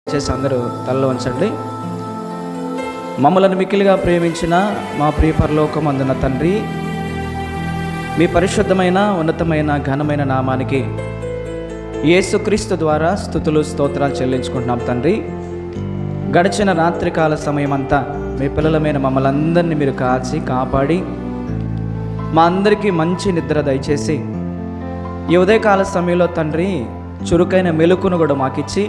చేసి అందరూ తలలో ఉంచండి. మమ్మలను మిక్కిలిగా ప్రేమించిన మా ప్రియ పరలోకమందున తండ్రి, మీ పరిశుద్ధమైన ఉన్నతమైన ఘనమైన నామానికి యేసుక్రీస్తు ద్వారా స్తుతులు స్తోత్రాలు చెల్లించుకుంటున్నాం తండ్రి. గడిచిన రాత్రికాల సమయం అంతా మీ పిల్లలమైన మమ్మల్ని అందరినీ మీరు కాచి కాపాడి మా అందరికీ మంచి నిద్ర దయచేసి ఈ ఉదయకాల సమయంలో తండ్రి చురుకైన మెలకును కూడా మాకిచ్చి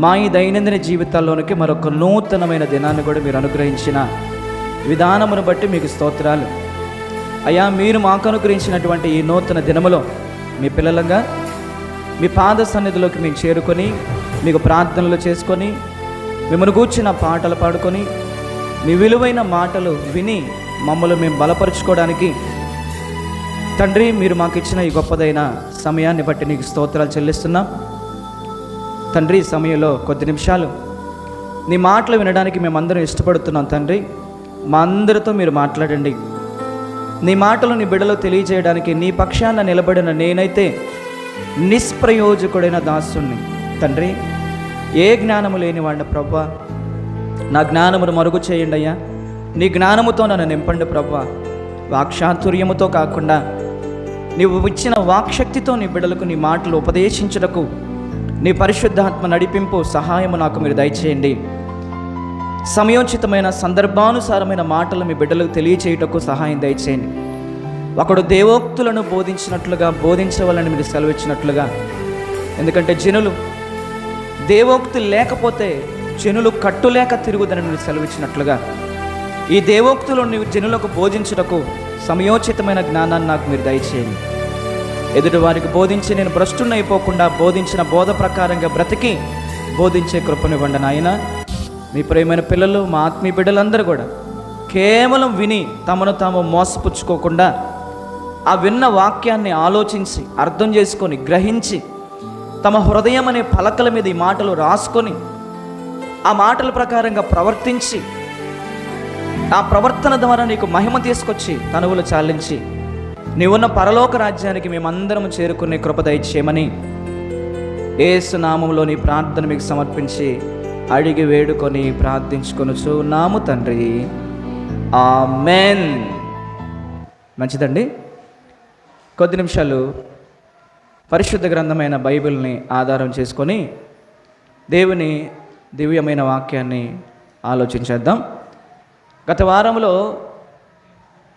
మా ఈ దైనందిన జీవితాల్లోనికి మరొక నూతనమైన దినాన్ని కూడా మీరు అనుగ్రహించిన విధానమును బట్టి మీకు స్తోత్రాలు అయ్యా. మీరు మాకు అనుగ్రహించినటువంటి ఈ నూతన దినములో మీ పిల్లలంగా మీ పాద సన్నిధిలోకి మేము చేరుకొని మీకు ప్రార్థనలు చేసుకొని మిమ్మల్ని కూర్చిన పాటలు పాడుకొని మీ విలువైన మాటలు విని మమ్మల్ని మేము బలపరుచుకోవడానికి తండ్రి మీరు మాకు ఇచ్చిన ఈ గొప్పదైన సమయాన్ని బట్టి నీకు స్తోత్రాలు చెల్లిస్తున్నాం తండ్రి. ఈ సమయంలో కొద్ది నిమిషాలు నీ మాటలు వినడానికి మేమందరం ఇష్టపడుతున్నాం తండ్రి. మా అందరితో మీరు మాట్లాడండి. నీ మాటలు నీ బిడ్డలో తెలియజేయడానికి నీ పక్షాన నిలబడిన నేనైతే నిష్ప్రయోజకుడైన దాసుని తండ్రి. ఏ జ్ఞానము లేని వాడిని ప్రభువా, నా జ్ఞానమును మరుగు చేయండి అయ్యా. నీ జ్ఞానముతో నన్ను నింపండి ప్రభువా. వాక్చాతుర్యముతో కాకుండా నీవు ఇచ్చిన వాక్శక్తితో నీ బిడ్డలకు నీ మాటలు ఉపదేశించుటకు నీ పరిశుద్ధాత్మ నడిపింపు సహాయము నాకు మీరు దయచేయండి. సమయోచితమైన సందర్భానుసారమైన మాటలు మీ బిడ్డలకు తెలియచేయుటకు సహాయం దయచేయండి. ఒకడు దేవోక్తులను బోధించినట్లుగా బోధించవాలని మీరు సెలవిచ్చినట్లుగా, ఎందుకంటే జనులు దేవోక్తులు లేకపోతే జనులు కట్టులేక తిరుగుదని మీరు సెలవిచ్చినట్లుగా ఈ దేవోక్తులు నీవు జనులకు బోధించుటకు సమయోచితమైన జ్ఞానాన్ని నాకు మీరు దయచేయండి. ఎదుటి వారికి బోధించి నేను భ్రష్టునైపోకుండా బోధించిన బోధ ప్రకారంగా బ్రతికి బోధించే కృపనివ్వండి నాయన. మీ ప్రియమైన పిల్లలు మా ఆత్మీయ బిడ్డలందరూ కూడా కేవలం విని తమను తాము మోసపుచ్చుకోకుండా ఆ విన్న వాక్యాన్ని ఆలోచించి అర్థం చేసుకొని గ్రహించి తమ హృదయం అనే పలకల మీద ఈ మాటలు రాసుకొని ఆ మాటల ప్రకారంగా ప్రవర్తించి ఆ ప్రవర్తన ద్వారా నీకు మహిమ తీసుకొచ్చి తనువులు చాలించి నీవున్న పరలోక రాజ్యానికి మేమందరం చేరుకునే కృప దయచేయమని యేసు నామములో నీ ప్రార్థన మీకు సమర్పించి అడిగి వేడుకొని ప్రార్థించుకొనుచు నాము తండ్రి, ఆమేన్. మంచిదండి. కొద్ది నిమిషాలు పరిశుద్ధ గ్రంథమైన బైబిల్ని ఆధారం చేసుకొని దేవుని దివ్యమైన వాక్యాన్ని ఆలోచించేద్దాం. గత వారంలో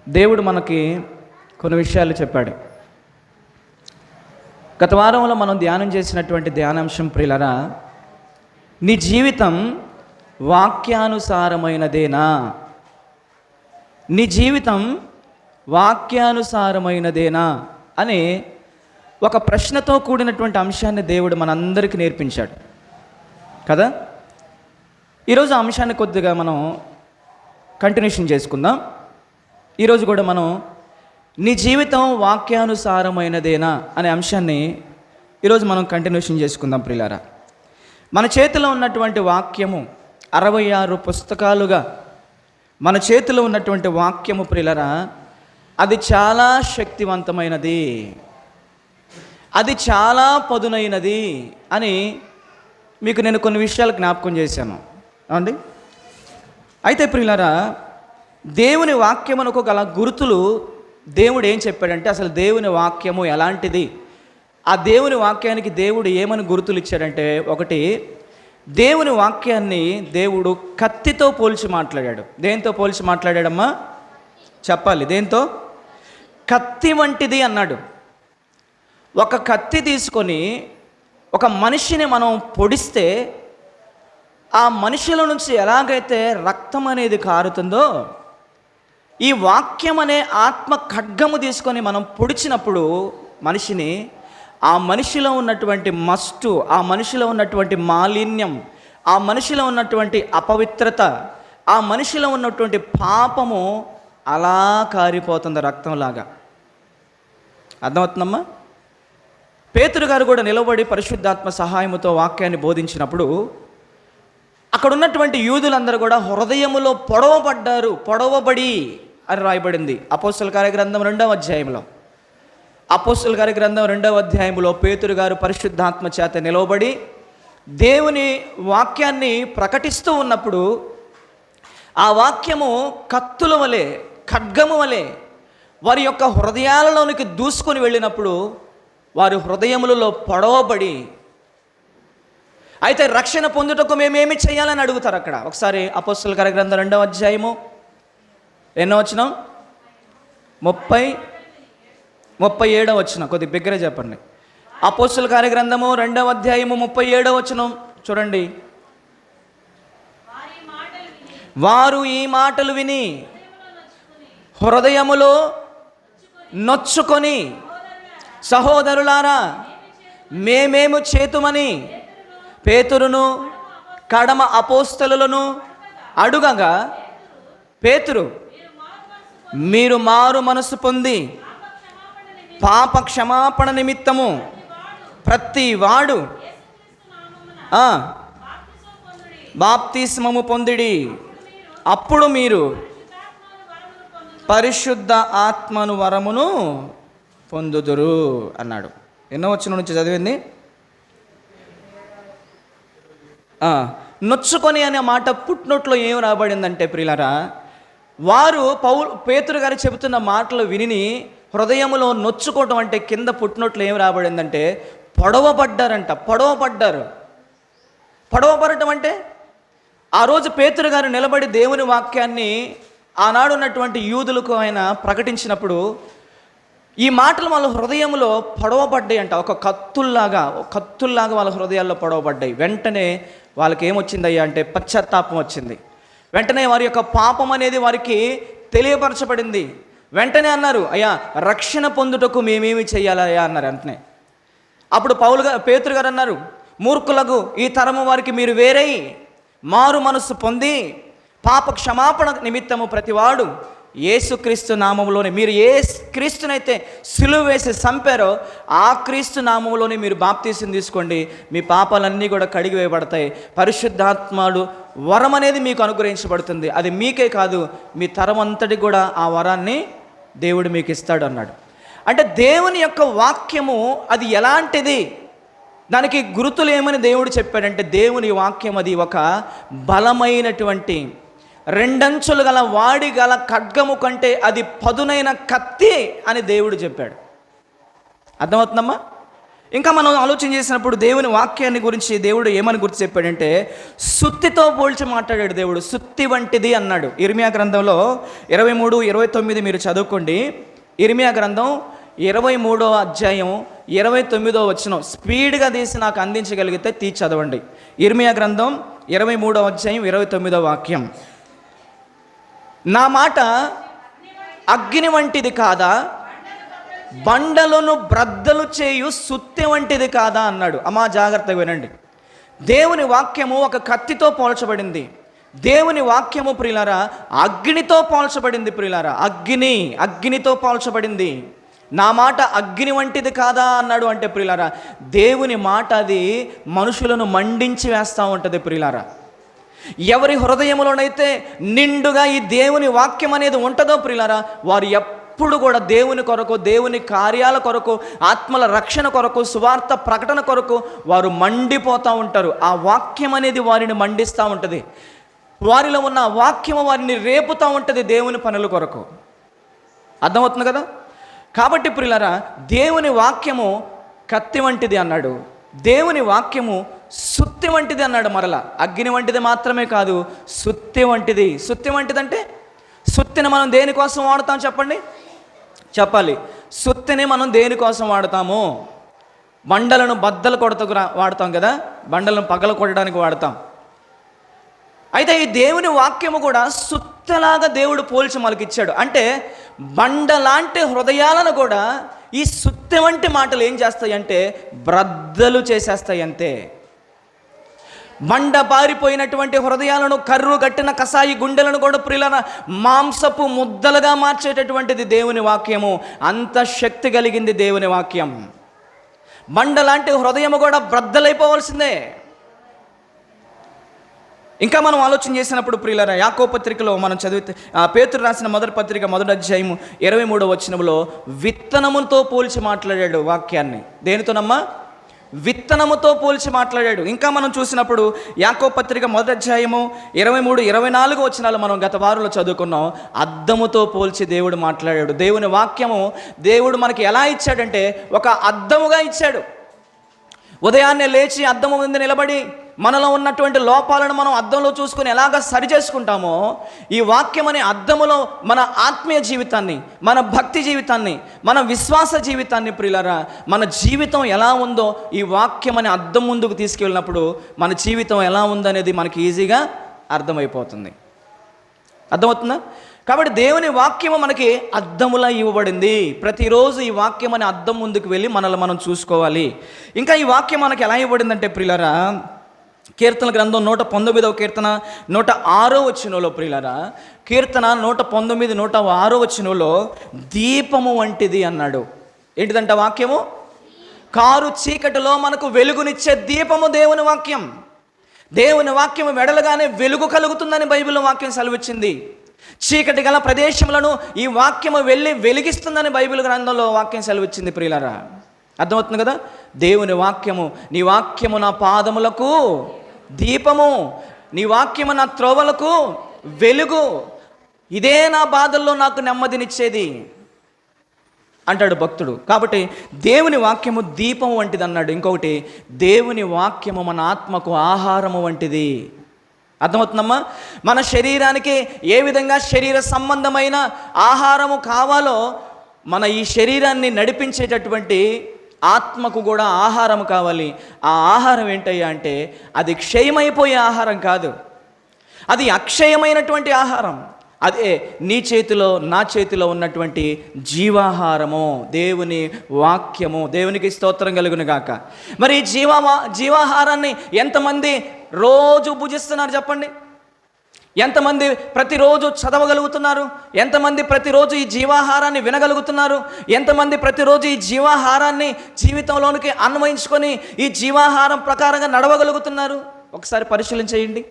దేవుడు మనకి కొన్ని విషయాలు చెప్పాడు. గత వారంలో మనం ధ్యానం చేసినటువంటి ధ్యానాంశం ప్రియులరా, నీ జీవితం వాక్యానుసారమైనదేనా? నీ జీవితం వాక్యానుసారమైనదేనా అని ఒక ప్రశ్నతో కూడినటువంటి అంశాన్ని దేవుడు మనందరికీ నేర్పించాడు కదా. ఈరోజు ఆ అంశాన్ని కొద్దిగా మనం కంటిన్యూషన్ చేసుకుందాం. ఈరోజు కూడా మనం నీ జీవితం వాక్యానుసారమైనదేనా అనే అంశాన్ని ఈరోజు మనం కంటిన్యూషన్ చేసుకుందాం ప్రియులారా. మన చేతిలో ఉన్నటువంటి వాక్యము 66 పుస్తకాలుగా మన చేతిలో ఉన్నటువంటి వాక్యము ప్రియులారా, అది చాలా శక్తివంతమైనది, అది చాలా పదునైనది అని మీకు నేను కొన్ని విషయాలు జ్ఞాపకం చేశాను అండి. అయితే ప్రియులారా, దేవుని వాక్యమునకు గల గుర్తులు దేవుడు ఏం చెప్పాడంటే, అసలు దేవుని వాక్యము ఎలాంటిది, ఆ దేవుని వాక్యానికి దేవుడు ఏమని గుర్తులు ఇచ్చాడంటే, ఒకటి, దేవుని వాక్యాన్ని దేవుడు కత్తితో పోల్చి మాట్లాడాడు. దేంతో పోల్చి మాట్లాడాడమ్మా చెప్పాలి? దేంతో? కత్తి వంటిది అన్నాడు. ఒక కత్తి తీసుకొని ఒక మనిషిని మనం పొడిస్తే ఆ మనిషిలో నుంచి ఎలాగైతే రక్తం అనేది కారుతుందో, ఈ వాక్యం అనే ఆత్మ ఖడ్గము తీసుకొని మనం పొడిచినప్పుడు మనిషిని, ఆ మనిషిలో ఉన్నటువంటి మస్టు, ఆ మనిషిలో ఉన్నటువంటి మాలిన్యం, ఆ మనిషిలో ఉన్నటువంటి అపవిత్రత, ఆ మనిషిలో ఉన్నటువంటి పాపము అలా కారిపోతుంది రక్తంలాగా. అర్థమవుతుందమ్మా? పేతురు గారు కూడా నిలబడి పరిశుద్ధాత్మ సహాయముతో వాక్యాన్ని బోధించినప్పుడు అక్కడ ఉన్నటువంటి యూదులందరూ కూడా హృదయములో పొడవబడి అని రాయబడింది అపోస్తలుల కార్యగ్రంథం 2వ అధ్యాయంలో. అపోస్తలుల కార్యగ్రంథం 2వ అధ్యాయంలో పేతురు గారు పరిశుద్ధాత్మ చేత నిలవబడి దేవుని వాక్యాన్ని ప్రకటిస్తూ ఉన్నప్పుడు ఆ వాక్యము కత్తుల వలె, ఖడ్గము వలె వారి యొక్క హృదయాలలోనికి దూసుకొని వెళ్ళినప్పుడు వారి హృదయములలో పొడవబడి, అయితే రక్షణ పొందుటకు మేమేమి చేయాలని అడుగుతారు. అక్కడ ఒకసారి అపోస్తలుల కార్య గ్రంథం 2వ అధ్యాయము ఎన్నో వచనం, 37వ వచనం, కొద్ది బిగ్గరగా చెప్పండి. అపోస్తలుల కార్య గ్రంథము 2వ అధ్యాయము 37వ వచనం చూడండి. వారు ఈ మాటలు విని హృదయములో నొచ్చుకొని, సహోదరులారా మేమేము చేతుమని పేతురును కడమ అపోస్తలులను అడుగగా, పేతురు, మీరు మారు మనసు పొంది పాప క్షమాపణ నిమిత్తము ప్రతి వాడు బాప్తిస్మము పొందిడి, అప్పుడు మీరు పరిశుద్ధ ఆత్మను వరమును పొందుదురు అన్నాడు. ఎన్నో వచనం నుంచి చదివింది? నొచ్చుకొని అనే మాట పుట్నోట్లో ఏం రాబడిందంటే ప్రియులారా, వారు పేతురు గారు చెబుతున్న మాటలు విని హృదయములో నొచ్చుకోవటం అంటే కింద పుట్నోట్లో ఏం రాబడిందంటే పొడవబడ్డారంట. పొడవబడటం అంటే ఆ రోజు పేతురు గారు నిలబడి దేవుని వాక్యాన్ని ఆనాడు ఉన్నటువంటి యూదులకు ఆయన ప్రకటించినప్పుడు ఈ మాటలు వాళ్ళ హృదయంలో పొడవబడ్డాయి అంట. ఒక కత్తుల్లాగా వాళ్ళ హృదయాల్లో పొడవబడ్డాయి. వెంటనే వాళ్ళకి ఏమొచ్చిందయ్యా అంటే పశ్చాత్తాపం వచ్చింది. వెంటనే వారి యొక్క పాపం అనేది వారికి తెలియపరచబడింది. వెంటనే అన్నారు, అయ్యా రక్షణ పొందుటకు మేమేమి చెయ్యాలయ్యా అన్నారు. వెంటనే అప్పుడు పేతురు గారు అన్నారు, మూర్ఖులకు ఈ తరము వారికి మీరు వేరై మారు మనస్సు పొంది పాప క్షమాపణ నిమిత్తము ప్రతివాడు యేసుక్రీస్తు నామములోనే, మీరు ఏ క్రీస్తునైతే సిలువ వేసి చంపారో ఆ క్రీస్తు నామములోనే మీరు బాప్తీసం తీసుకోండి, మీ పాపాలన్నీ కూడా కడిగి వేయబడతాయి, పరిశుద్ధాత్ముడు వరం అనేది మీకు అనుగ్రహించబడుతుంది, అది మీకే కాదు మీ తరం అంతటి కూడా ఆ వరాన్ని దేవుడు మీకు ఇస్తాడు అన్నాడు. అంటే దేవుని యొక్క వాక్యము అది ఎలాంటిది, దానికి గుర్తులు ఏమని దేవుడు చెప్పాడంటే, దేవుని వాక్యం అది ఒక బలమైనటువంటి రెండంచులు గల వాడి గల ఖడ్గము కంటే అది పదునైన కత్తి అని దేవుడు చెప్పాడు. అర్థమవుతుందమ్మా? ఇంకా మనం ఆలోచన చేసినప్పుడు దేవుని వాక్యాన్ని గురించి దేవుడు ఏమని గుర్తు చెప్పాడంటే, సుత్తితో పోల్చి మాట్లాడాడు దేవుడు. సుత్తి వంటిది అన్నాడు. ఇర్మియా గ్రంథంలో 23:29 మీరు చదువుకోండి. ఇర్మియా గ్రంథం 23వ అధ్యాయం 29వ వచనం స్పీడ్గా తీసి నాకు అందించగలిగితే తీసి చదవండి. ఇర్మియా గ్రంథం 23వ అధ్యాయం 29వ వాక్యం. నా మాట అగ్ని వంటిది కాదా, బండలను బ్రద్దలు చేయు సుత్తి వంటిది కాదా అన్నాడు. అమ్మా జాగ్రత్తగా వినండి. దేవుని వాక్యము ఒక కత్తితో పోల్చబడింది. దేవుని వాక్యము ప్రియులారా అగ్నితో పోల్చబడింది. ప్రియులారా అగ్నితో పోల్చబడింది. నా మాట అగ్ని వంటిది కాదా అన్నాడు. అంటే ప్రియులారా దేవుని మాట అది మనుషులను మండించి వేస్తూ ఉంటుంది. ప్రియులారా ఎవరి హృదయంలోనైతే నిండుగా ఈ దేవుని వాక్యం అనేది ఉంటుందో ప్రియులారా వారు ఎప్పుడు కూడా దేవుని కొరకు, దేవుని కార్యాల కొరకు, ఆత్మల రక్షణ కొరకు, సువార్త ప్రకటన కొరకు వారు మండిపోతూ ఉంటారు. ఆ వాక్యం అనేది వారిని మండిస్తూ ఉంటుంది. వారిలో ఉన్న వాక్యము వారిని రేపుతూ ఉంటుంది దేవుని పనుల కొరకు. అర్థమవుతుంది కదా? కాబట్టి ప్రియులారా దేవుని వాక్యము కత్తి వంటిది అన్నాడు, దేవుని వాక్యము సుత్తి వంటిది అన్నాడు. మరలా అగ్ని వంటిది మాత్రమే కాదు, సుత్తి వంటిది. సుత్తి వంటిది అంటే సుత్తిని మనం దేనికోసం వాడతాం చెప్పండి, చెప్పాలి. సుత్తిని మనం దేనికోసం వాడతాము? బండలను బద్దలు కొడతకు వాడతాం కదా, బండలను పగల కొట్టడానికి వాడతాం. అయితే ఈ దేవుని వాక్యము కూడా సుత్తలాగా దేవుడు పోల్చి మనకిచ్చాడు. అంటే బండ లాంటి హృదయాలను కూడా ఈ సుత్తి వంటి మాటలు ఏం చేస్తాయి అంటే బ్రద్దలు చేసేస్తాయి. అంతే. బండ పారిపోయినటువంటి హృదయాలను, కర్రు కట్టిన కసాయి గుండెలను కూడా ప్రియులన మాంసపు ముద్దలుగా మార్చేటటువంటిది దేవుని వాక్యము. అంత శక్తి కలిగింది దేవుని వాక్యం. బండ లాంటి హృదయము కూడా బ్రద్దలైపోవాల్సిందే. ఇంకా మనం ఆలోచన చేసినప్పుడు ప్రియులారా యాకోబు పత్రికలో మనం చదివితే పేతురు రాసిన మొదటి పత్రిక 1వ అధ్యాయం 23వ వచనంలో విత్తనముతో పోల్చి మాట్లాడాడు వాక్యాన్ని. దేనితోనమ్మా? విత్తనముతో పోల్చి మాట్లాడాడు. ఇంకా మనం చూసినప్పుడు యాకోబు పత్రిక 1వ అధ్యాయము 23, 24 వచనాలు మనం గత వారంలో చదువుకున్నాం. అద్దముతో పోల్చి దేవుడు మాట్లాడాడు. దేవుని వాక్యము దేవుడు మనకి ఎలా ఇచ్చాడంటే ఒక అద్దముగా ఇచ్చాడు. ఉదయాన్నే లేచి అద్దము ముందు నిలబడి మనలో ఉన్నటువంటి లోపాలను మనం అద్దంలో చూసుకొని ఎలాగ సరి చేసుకుంటామో, ఈ వాక్యం అనే అద్దములో మన ఆత్మీయ జీవితాన్ని, మన భక్తి జీవితాన్ని, మన విశ్వాస జీవితాన్ని, ప్రియులారా, మన జీవితం ఎలా ఉందో ఈ వాక్యం అనే అద్దం ముందుకు తీసుకెళ్ళినప్పుడు మన జీవితం ఎలా ఉందనేది మనకి ఈజీగా అర్థమైపోతుంది. అర్థమవుతుందా? కాబట్టి దేవుని వాక్యము మనకి అద్దములా ఇవ్వబడింది. ప్రతిరోజు ఈ వాక్యం అనే అద్దం ముందుకు వెళ్ళి మనల్ని మనం చూసుకోవాలి. ఇంకా ఈ వాక్యం మనకి ఎలా ఇవ్వబడిందంటే ప్రియులారా, కీర్తన గ్రంథం 119వ కీర్తన 106వ వచనంలో, ప్రియులారా, కీర్తన 119, 106వ వచనంలో దీపము వంటిది అన్నాడు. ఏంటిదంట వాక్యము? కారు చీకటిలో మనకు వెలుగునిచ్చే దీపము దేవుని వాక్యం. దేవుని వాక్యము వెడలగానే వెలుగు కలుగుతుందని బైబిల్లో వాక్యం సెలవిచ్చింది. చీకటి గల ప్రదేశములను ఈ వాక్యము వెళ్ళి వెలిగిస్తుందని బైబిల్ గ్రంథంలో వాక్యం సెలవిచ్చింది. ప్రియులారా, అర్థమవుతుంది కదా? దేవుని వాక్యము, నీ వాక్యము నా పాదములకు దీపము, నీ వాక్యము నా త్రోవలకు వెలుగు, ఇదే నా బాధల్లో నాకు నెమ్మదినిచ్చేది అంటాడు భక్తుడు. కాబట్టి దేవుని వాక్యము దీపం వంటిది అన్నాడు. ఇంకొకటి, దేవుని వాక్యము మన ఆత్మకు ఆహారము వంటిది. అర్థమవుతుందమ్మా? మన శరీరానికి ఏ విధంగా శరీర సంబంధమైన ఆహారము కావాలో, మన ఈ శరీరాన్ని నడిపించేటటువంటి ఆత్మకు కూడా ఆహారం కావాలి. ఆ ఆహారం ఏంటయ్యా అంటే అది క్షయమైపోయే ఆహారం కాదు, అది అక్షయమైనటువంటి ఆహారం. అదే నీ చేతిలో నా చేతిలో ఉన్నటువంటి జీవాహారము, దేవుని వాక్యము. దేవునికి స్తోత్రం కలుగును గాక. మరి జీవాహారాన్ని ఎంతమంది రోజు భుజిస్తున్నారు చెప్పండి? ఎంతమంది ప్రతిరోజు చదవగలుగుతున్నారు? ఎంతమంది ప్రతిరోజు ఈ జీవాహారాన్ని వినగలుగుతున్నారు? ఎంతమంది ప్రతిరోజు ఈ జీవాహారాన్ని జీవితంలోనికి అన్వయించుకొని ఈ జీవాహారం ప్రకారంగా నడవగలుగుతున్నారు? ఒకసారి పరిశీలన చేయండి.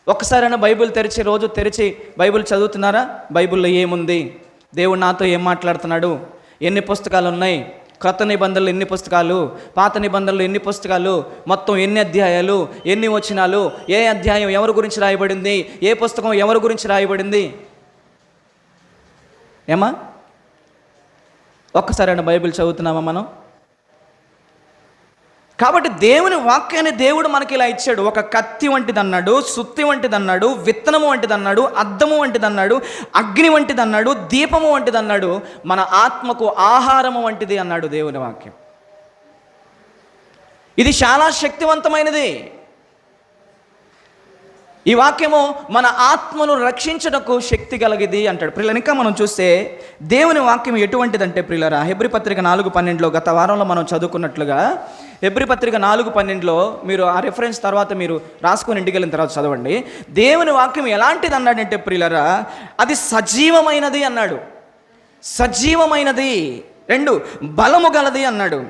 ఒక్కసారైనా బైబిల్ తెరిచి, రోజు తెరిచి బైబిల్ చదువుతున్నారా? బైబిల్లో ఏముంది? దేవుడు నాతో ఏం మాట్లాడుతున్నాడు? ఎన్ని పుస్తకాలు ఉన్నాయి? క్రొత్త నిబంధనలు ఎన్ని పుస్తకాలు? పాత నిబంధనలు ఎన్ని పుస్తకాలు? మొత్తం ఎన్ని అధ్యాయాలు, ఎన్ని వచనాలు, ఏ అధ్యాయం ఎవరి గురించి రాయబడింది, ఏ పుస్తకం ఎవరి గురించి రాయబడింది? ఏమా ఒక్కసారైనా బైబిల్ చదువుతున్నామా మనం? కాబట్టి దేవుని వాక్యాన్ని దేవుడు మనకి ఇలా ఇచ్చాడు. ఒక కత్తి వంటిది అన్నాడు, సుత్తి వంటిది అన్నాడు, విత్తనము వంటిది అన్నాడు, అద్దము వంటిది అన్నాడు, అగ్ని వంటిది అన్నాడు, దీపము వంటిది అన్నాడు, మన ఆత్మకు ఆహారము వంటిది అన్నాడు దేవుని వాక్యం. ఇది చాలా శక్తివంతమైనది. ఈ వాక్యము మన ఆత్మను రక్షించుటకు శక్తి కలిగింది అంటాడు. ప్రియుల, ఇంకా మనం చూస్తే దేవుని వాక్యం ఎటువంటిదంటే ప్రియులరా, హెబ్రీ పత్రిక 4:12 గత వారంలో మనం చదువుకున్నట్లుగా, హెబ్రీ పత్రిక 4:12 మీరు ఆ రెఫరెన్స్ తర్వాత మీరు రాసుకొని ఇంటికి వెళ్ళిన తర్వాత చదవండి. దేవుని వాక్యం ఎలాంటిది అన్నాడంటే ప్రియులరా, అది సజీవమైనది అన్నాడు. సజీవమైనది. 2 బలము గలది అన్నాడు.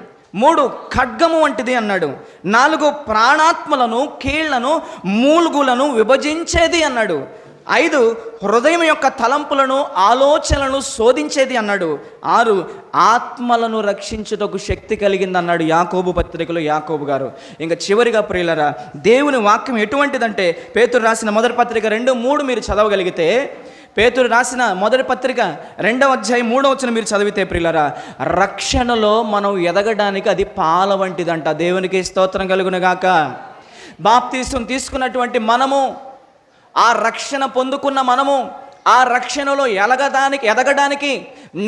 3 ఖడ్గము వంటిది అన్నాడు. 4 ప్రాణాత్మలను, కీళ్లను, మూలుగులను విభజించేది అన్నాడు. 5 హృదయం యొక్క తలంపులను, ఆలోచనలను శోధించేది అన్నాడు. 6 ఆత్మలను రక్షించుటకు శక్తి కలిగింది అన్నాడు యాకోబు పత్రికలో యాకోబు గారు. ఇంకా చివరిగా ప్రియులరా, దేవుని వాక్యం ఎటువంటిదంటే పేతురు రాసిన మొదటి పత్రిక 2:3 మీరు చదవగలిగితే, పేతురు రాసిన మొదటి పత్రిక 2వ అధ్యాయం 3వ వచనం మీరు చదివితే ప్రియులారా, రక్షణలో మనం ఎదగడానికి అది పాల వంటిదంట. దేవునికి స్తోత్రం కలుగును గాక. బాప్తీసం తీసుకున్నటువంటి మనము, ఆ రక్షణ పొందుకున్న మనము, ఆ రక్షణలో ఎదగడానికి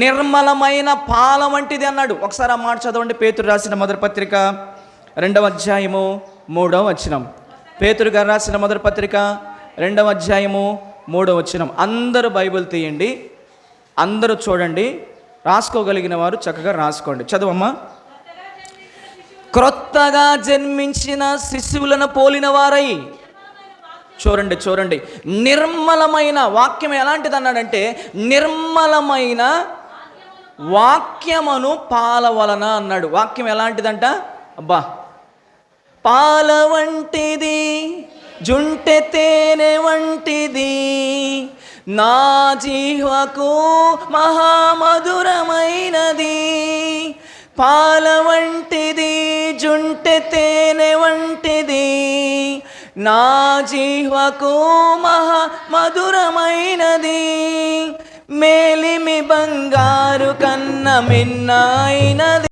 నిర్మలమైన పాల వంటిది అన్నాడు. ఒకసారి ఆ మాట చదవండి. పేతురు రాసిన మొదటి పత్రిక 2వ అధ్యాయము 3వ వచనం. పేతురు గారు రాసిన మొదటి పత్రిక 2వ అధ్యాయము 3వ వచనం. అందరూ బైబిల్ తీయండి, అందరూ చూడండి. రాసుకోగలిగిన వారు చక్కగా రాసుకోండి. చదవమ్మా. క్రొత్తగా జన్మించిన శిశువులను పోలిన వారై. చూడండి, నిర్మలమైన వాక్యం ఎలాంటిది అన్నాడంటే, నిర్మలమైన వాక్యమును పాల వలన అన్నాడు. వాక్యం ఎలాంటిదంట? అబ్బా, పాల వంటిది, జుంటె తేనె వంటిది, నా జీవకు మహామధురమైనది, పాల వంటిది జుంటె తేనె వంటిది, నా జీవకు మహా మధురమైనది. మేలిమి బంగారు కన్న మిన్నైనది.